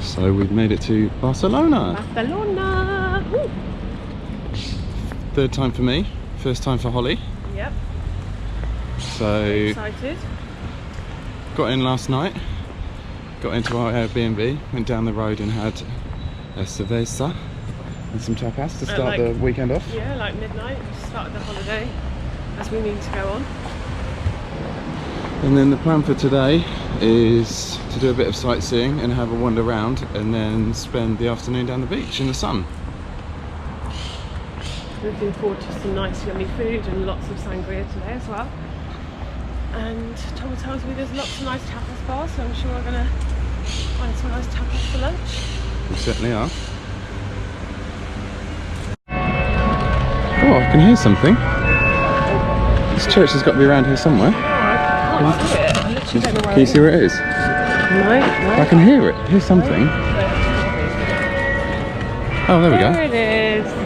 So we've made it to Barcelona. Barcelona! Woo. Third time for me, first time for Holly. Yep. So Excited. got in last night, got into our Airbnb, went down the road and had a cerveza and some tapas to start the weekend off. Yeah, like midnight. We started the holiday as we need to go on. And then the plan for today is to do a bit of sightseeing and have a wander around and then spend the afternoon down the beach in the sun. Looking forward to some nice yummy food and lots of sangria today as well. And Tom tells me there's lots of nice tapas bars, so I'm sure we're going to find some nice tapas for lunch. We certainly are. Oh, I can hear something. This church has got to be around here somewhere. I can't see it. I literally don't know where Can you see where it is? No. I can hear it. Hear something. Oh, there we go. There it is.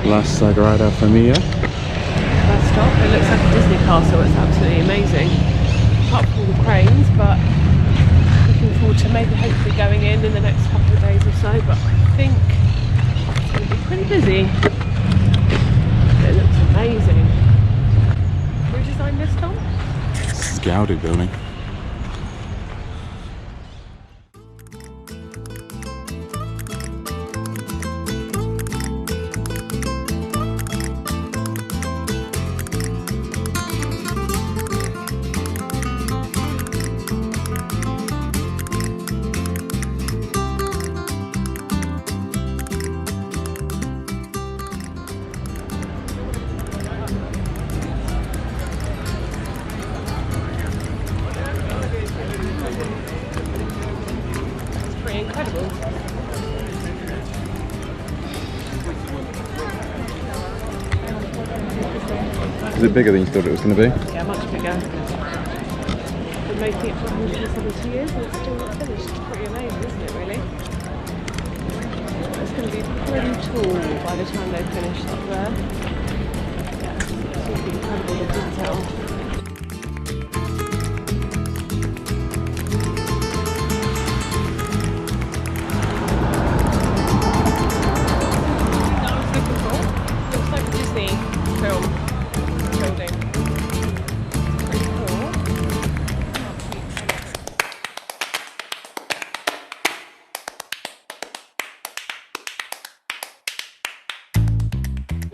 La Sagrada Familia. First stop. It looks like a Disney castle. It's absolutely amazing. Apart from all the cranes, but looking forward to maybe hopefully going in the next couple of days or so. But I think it's going to be pretty busy. It looks amazing. Who designed this, Tom? Gaudi building. Incredible. Is it bigger than you thought it was going to be? Yeah, much bigger. Been making it for 170 years and it's still not finished. It's pretty amazing, isn't it, really? It's going to be pretty tall by the time they're finished up there. Yeah, it's absolutely incredible, the detail.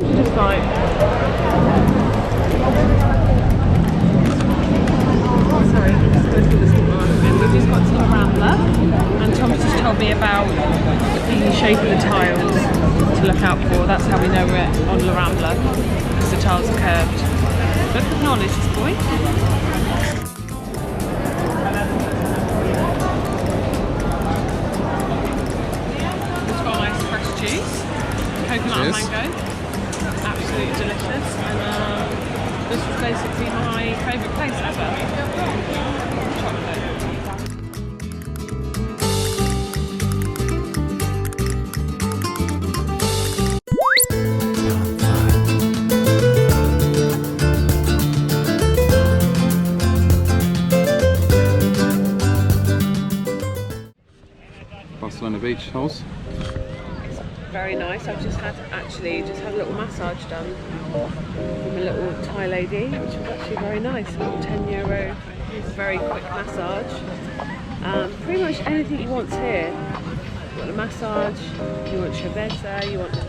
Just like sorry, we've just got to the Rambla and Tom's just told me about the shape of the tiles to look out for. That's how we know we're on La Rambla, because the tiles are curved. Look at knowledge, this boy. It's got nice fresh juice, coconut and mango. Absolutely delicious, and this was basically my favourite place ever. Barcelona beach holes. Very nice. I've just had a little massage done from a little Thai lady, which was actually very nice. A little €10, very quick massage. Pretty much anything you want here. You want a massage, you want cerveza, you want a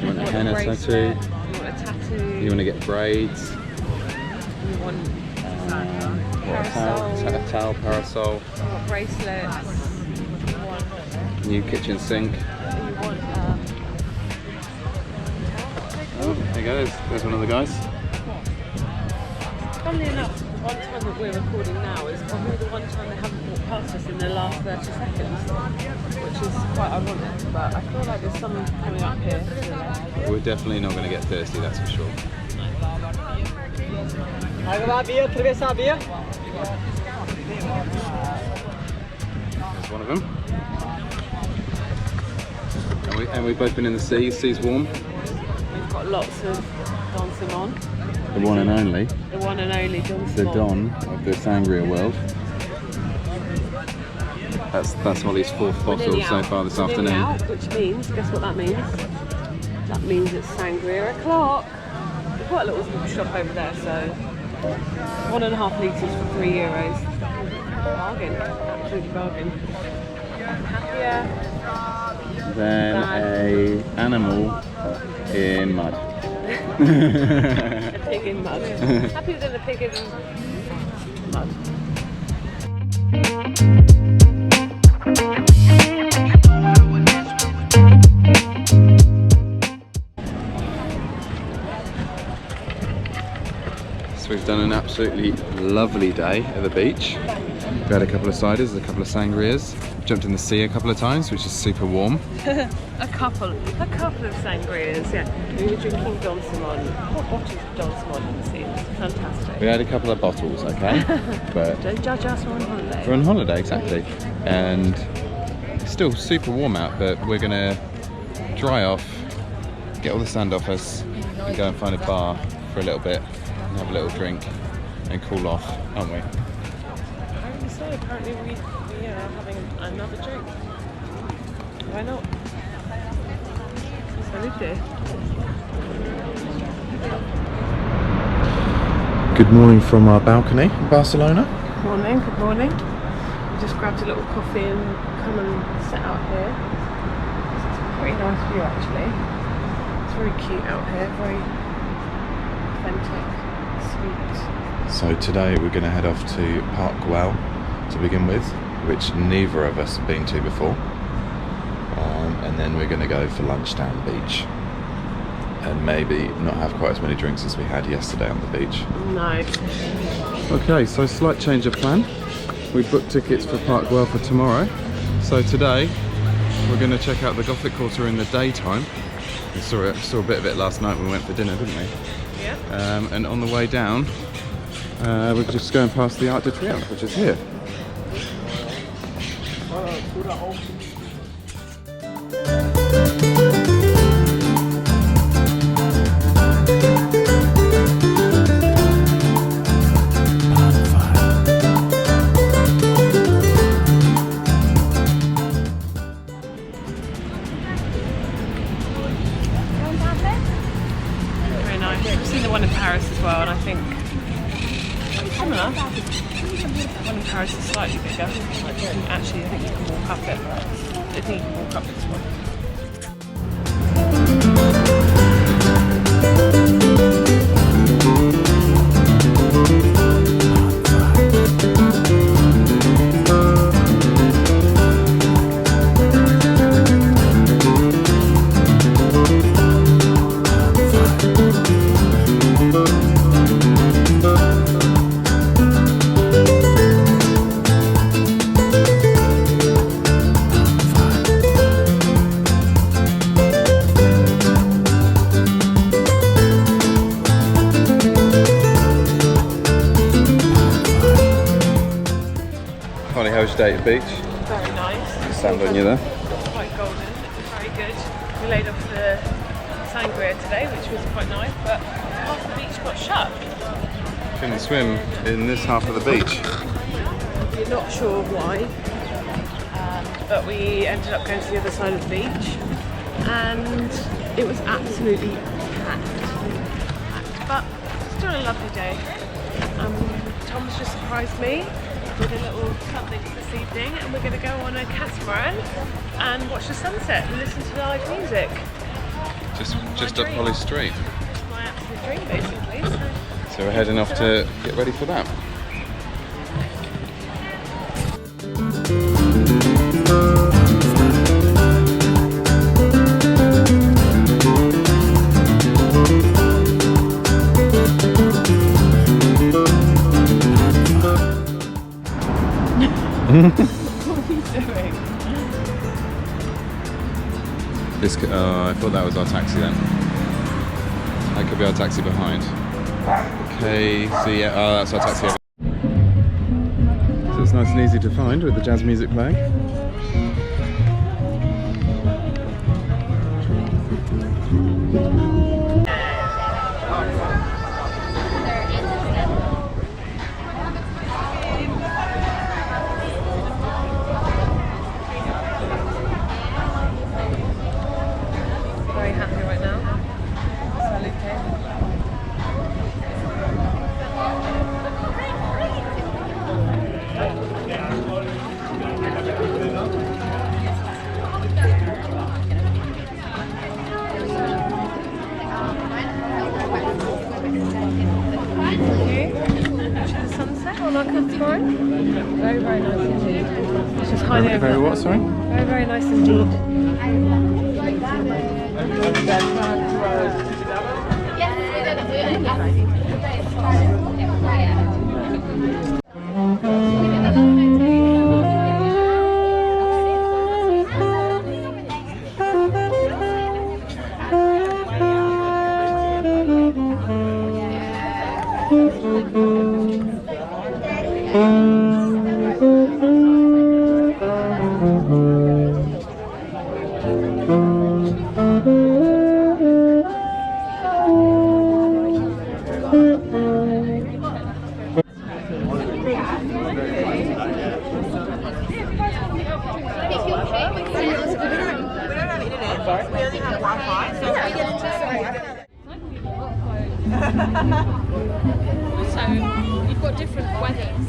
You want a henna tattoo. You want a tattoo. You want to get braids. You want a towel, parasol. You want bracelets. You want New kitchen sink. Oh, there you go, there's one of the guys. Funnily enough, one time that we're recording now is probably the one time they haven't walked past us in the last 30 seconds, which is quite ironic, but I feel like there's some coming up here. We're definitely not going to get thirsty, that's for sure. There's one of them. And we've both been in the sea. The sea's warm. We've got lots of Don Simon. The one and only. The one and only Don Simon. The Don of the sangria world. That's Holly's fourth bottle so far this afternoon. Out, which means, guess what that means? That means it's sangria o'clock. We've got a little shop over there, so 1.5 litres for €3. Bargain, absolutely bargain. Happier than a animal in mud. A pig in mud. Happier than a pig in mud. So we've done an absolutely lovely day at the beach. We had a couple of ciders, a couple of sangrias, jumped in the sea a couple of times, which is super warm. a couple of sangrias, yeah. We were drinking Don Simon, hot bottles of Don Simon in the sea. It's fantastic. We had a couple of bottles, okay? But don't judge us, we're on holiday. We're on holiday, exactly. And it's still super warm out, but we're gonna dry off, get all the sand off us, and go and find a bar for a little bit and have a little drink and cool off, aren't we? Apparently so. Apparently we are having another drink. Why not? Salute. Good morning from our balcony in Barcelona. Good morning, good morning. We just grabbed a little coffee and come and sit out here. It's a pretty nice view actually. It's very cute out here, very authentic, sweet. So today we're going to head off to Park Güell to begin with, which neither of us have been to before. And then we're going to go for lunch down the beach. And maybe not have quite as many drinks as we had yesterday on the beach. No. Okay, so slight change of plan. We booked tickets for Park Güell for tomorrow. So today we're going to check out the Gothic Quarter in the daytime. We saw a bit of it last night when we went for dinner, didn't we? Yeah. And on the way down, we're just going past the Arc de Triomphe, which is here. Very nice. I've seen the one in Paris as well, and I think similar. The one in Paris is slightly bigger. Actually, I think you can walk up it. I think you can walk up this one. Holly, how was your day at the beach? Very nice. Sand on you there? Quite golden. Very good. We laid off the sangria today, which was quite nice, but half the beach got shut. Couldn't swim in this half of the beach. We're not sure why, but we ended up going to the other side of the beach, and it was absolutely packed. But still a lovely day. Tom's just surprised me with a little something this evening, and we're going to go on a catamaran and watch the sunset and listen to live music. Just up Holly Street. My absolute dream, basically. So we're heading off to get ready for that. What are you doing? This, I thought that was our taxi then. That could be our taxi behind. Okay, so yeah, oh, that's our taxi. So it's nice and easy to find with the jazz music playing. Very happy right now. Salute. Sunset on our tomorrow. Very, very nice indeed. It's just highly over. Very what, sorry? Very, very nice indeed. So you've got different weathers.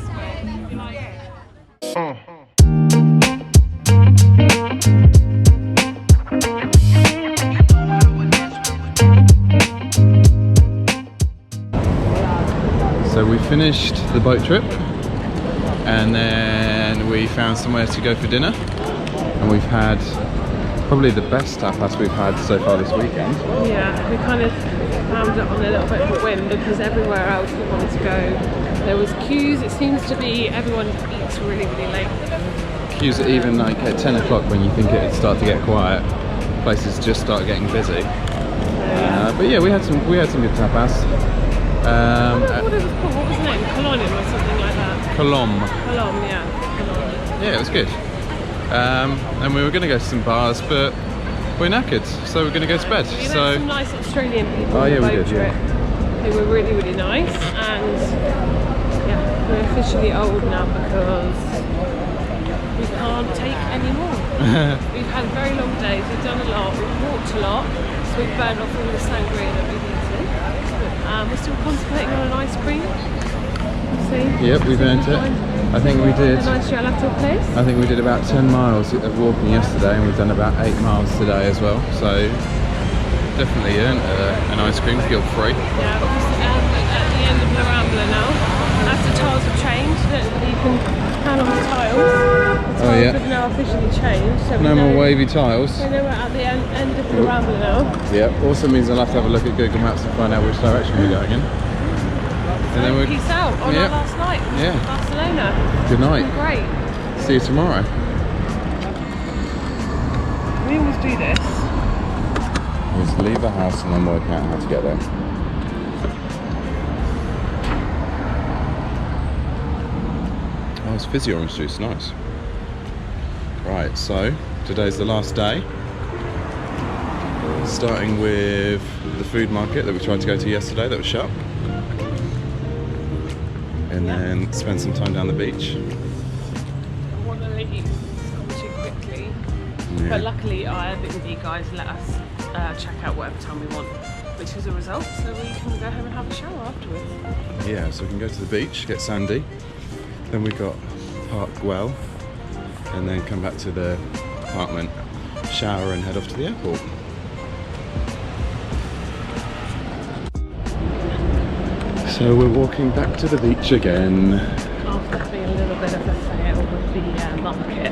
So we finished the boat trip and then we found somewhere to go for dinner, and we've had probably the best tapas we've had so far this weekend. Yeah, we kind of found it on a little bit of a whim because everywhere else we wanted to go there was queues. It seems to be everyone eats really, really late. Queues at even like at 10 o'clock when you think it'd start to get quiet. Places just start getting busy. But yeah, we had some good tapas. What was the name? Colonium or something like that? Colom, yeah. yeah, it was good. And we were going to go to some bars, but we're knackered, so we're going to go to bed. We met So some nice Australian people oh, yeah, on the we boat did, trip who were really, really nice, and yeah, we're officially old now because we can't take any more. We've had very long days, we've done a lot, we've walked a lot, so we've burned off all the sangria that we've eaten. We're still contemplating on an ice cream. We'll see. yep, we've earned it. I think we did. A nice gelato place. I think we did about 10 miles of walking yesterday, and we've done about 8 miles today as well. So definitely earned an ice cream, guilt free. Yeah, we're at the end of the Rambler now. As the tiles have changed, you can hand on the tiles. The tiles have now officially changed. So no more wavy tiles. We know we're at the end of the Rambler now. Yeah, also means I'll have to have a look at Google Maps and find out which direction we're going in. And then we'll peace out on our last night in Barcelona. Good night. It's been great. See you tomorrow. We always do this. We just leave the house and then work out how to get there. Oh, it's fizzy orange juice, nice. Right, so today's the last day. Starting with the food market that we tried to go to yesterday that was shut. And then spend some time down the beach. I want to leave too quickly. Yeah. But luckily our Airbnb guys let us check out whatever time we want, which is a result, so we can go home and have a shower afterwards. Yeah, so we can go to the beach, get sandy, then we got Park Güell, and then come back to the apartment, shower and head off to the airport. So we're walking back to the beach again. After having a little bit of a fail with the market.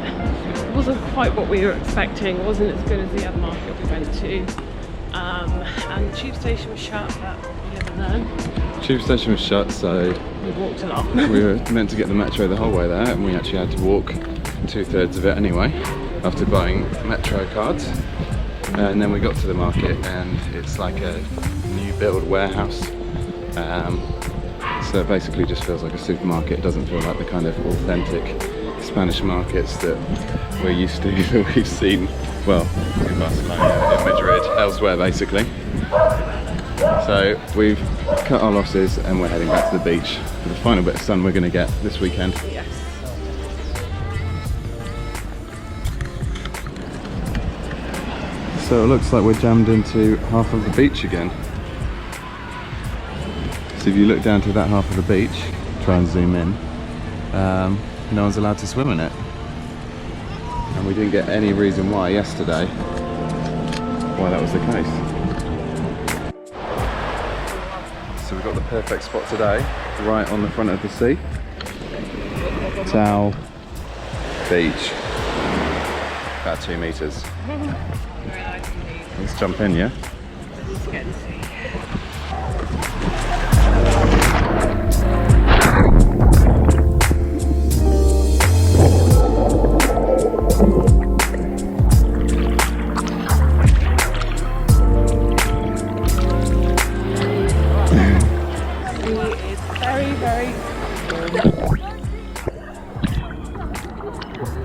It wasn't quite what we were expecting, it wasn't as good as the other market we went to. And the tube station was shut, but you never know. Tube station was shut, so We walked a lot. we were meant to get the metro the whole way there, and we actually had to walk 2/3 of it anyway, after buying metro cards. And then we got to the market, and it's like a new build warehouse. So it basically just feels like a supermarket. It doesn't feel like the kind of authentic Spanish markets that we're used to, that we've seen, well, in Barcelona, in Madrid, elsewhere basically. So we've cut our losses and we're heading back to the beach for the final bit of sun we're going to get this weekend. Yes. So it looks like we're jammed into half of the beach again. So if you look down to that half of the beach, try and zoom in, no one's allowed to swim in it. And we didn't get any reason why yesterday why that was the case. So we've got the perfect spot today, right on the front of the sea. Towel Beach. About 2 meters. Very nice indeed. Let's jump in, yeah? Let's get to see.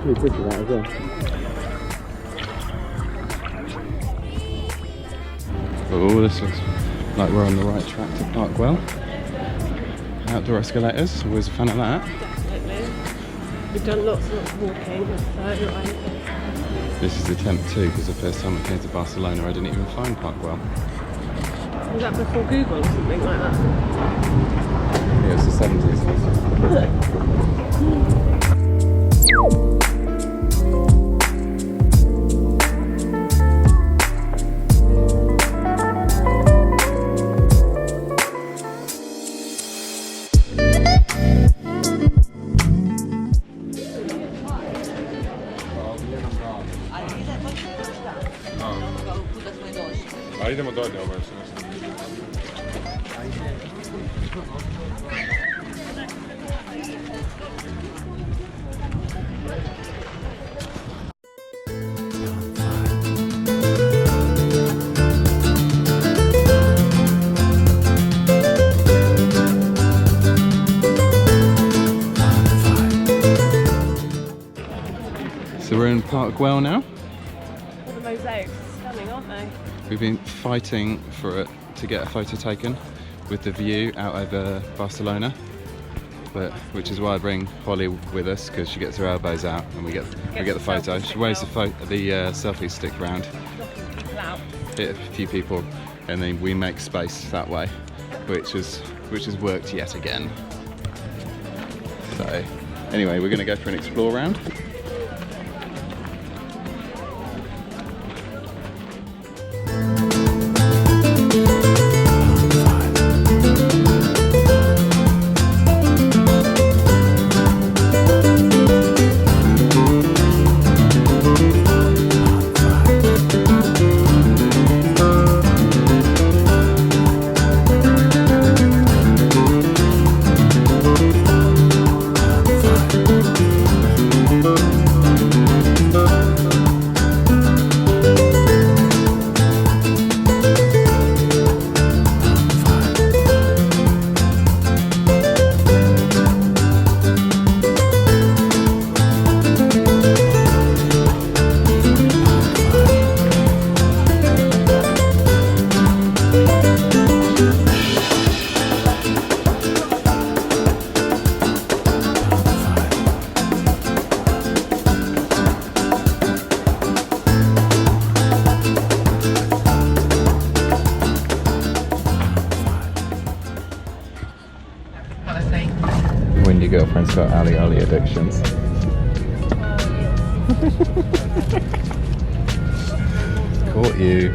Pretty good for that as well. Oh, this looks like we're on the right track to Parkwell. Outdoor escalators, always a fan of that. Definitely. We've done lots of walking, so This is attempt 2, because the first time I came to Barcelona I didn't even find Parkwell. was that before Google or something like that? Yeah, it's the 70s. A idemo dolje, ovo je So we're in Parkwell now. All the mosaics are stunning, aren't they? We've been fighting for it to get a photo taken with the view out over Barcelona, which is why I bring Holly with us, because she gets her elbows out and we get the photo. She waves the selfie stick round, Knocking people out. hit a few people, and then we make space that way, which has worked yet again. So anyway, we're going to go for an explore round. When your girlfriend's got Ali addictions. Caught you.